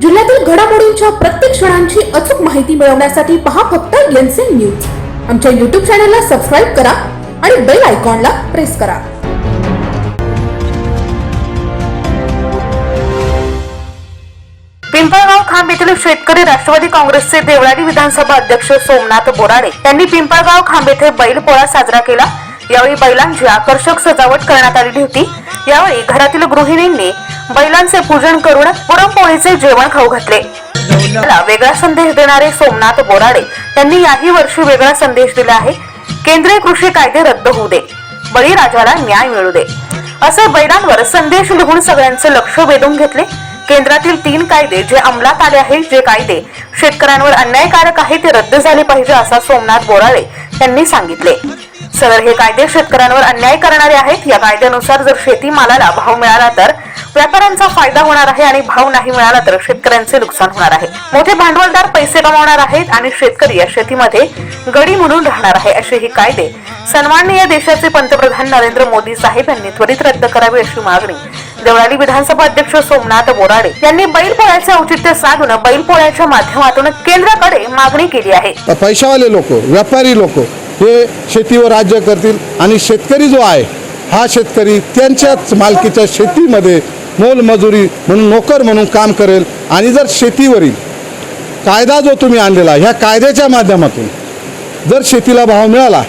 जिल्ह्यातील घडामोडींच्या प्रत्येक क्षणांची अचूक माहिती मिळवण्यासाठी पहा फक्त एनसीएन न्यूज। आमच्या YouTube चॅनलला सबस्क्राइब करा आणि बेल आयकॉनला प्रेस करा। पिंपळगाव खांब येथील शेतकरी राष्ट्रवादी काँग्रेसचे देवळाली विधानसभा अध्यक्ष सोमनाथ बोराडे यांनी पिंपळगाव खांब येथे बैलपोळा साजरा केला। यावेळी बैलांची आकर्षक सजावट करण्यात आली होती। यावेळी घरातील गृहिणींनी बैलांचे पूजन करून पुरणपोळीचे जेवण खाऊ घातले। वेगळा संदेश देणारे सोमनाथ बोराडे यांनी याही वर्षी वेगळा संदेश दिला आहे। केंद्रीय कृषी कायदे रद्द होऊ दे, बळीराजाला न्याय मिळू दे, असे बैलांवर संदेश लिहून सगळ्यांचे लक्ष वेधून घेतले। केंद्रातील 3 कायदे जे अंमलात आले आहेत, जे कायदे शेतकऱ्यांवर अन्यायकारक आहेत, ते रद्द झाले पाहिजे असा सोमनाथ बोराडे यांनी सांगितले। सदर हे कायदे शेतकऱ्यांवर अन्याय करणारे आहेत। या कायद्यानुसार जर शेतीमालाला भाव मिळाला तर व्यापाऱ्यांचा फायदा होणार आहे आणि भाव नाही मिळाला तर शेतकऱ्यांचे नुकसान होणार आहे। मोठे भांडवलदार पैसे कमावणार आहेत आणि शेतकरी या शेतीमध्ये गडी म्हणून राहणार आहे। असे हे कायदे सन्माननीय देशाचे पंतप्रधान नरेंद्र मोदी साहेब यांनी त्वरित रद्द करावे अशी मागणी देवळाली विधानसभा अध्यक्ष सोमनाथ बोराडे यांनी बैलपोळ्याचे औचित्य साधून बैलपोळ्याच्या माध्यमातून केंद्राकडे मागणी केली आहे। पैशावाले लोक, व्यापारी लोक हे शेतीवर राज्य करतील आणि शेतकरी जो आहे हा शेतकरी त्यांच्याच मालकीच्या शेतीमध्ये मोलमजुरी म्हणून नोकर म्हणून काम करेल। आणि जर शेतीवरील कायदा जो तुम्ही आणलेला, ह्या कायद्याच्या माध्यमातून जर शेतीला भाव मिळाला,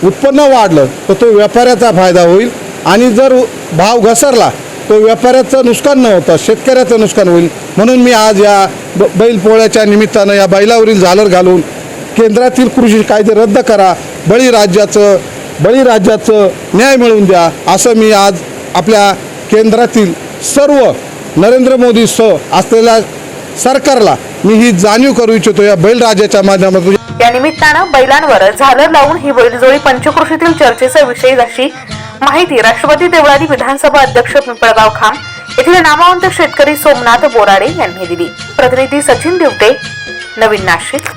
उत्पन्न वाढलं तर तो व्यापाऱ्याचा फायदा होईल आणि जर भाव घसरला तो व्यापाऱ्याचं नुकसान न होता शेतकऱ्याचं नुकसान होईल। म्हणून मी आज या बैलपोळ्याच्या निमित्तानं या बैलावरील झालर घालून केंद्रातील कृषी कायदे रद्द करा, बळीराजाचं न्याय मिळवून द्या असं मी आज आपल्या केंद्रातील सर्व नरेंद्र मोदी असलेल्या सरकारला मी ही जाणीव करू इच्छितो या बैलराजाच्या माध्यमातून। या निमित्तानं बैलांवर झालर लावून ही बैलजोडी पंचकृषीतील चर्चेचा विषय अशी माहिती राष्ट्रवादी देवळाली विधानसभा अध्यक्ष पिंपळगाव खांब येथील नामवंत शेतकरी सोमनाथ बोराडे यांनी दिली। प्रतिनिधी सचिन दिवटे, नवीन नाशिक।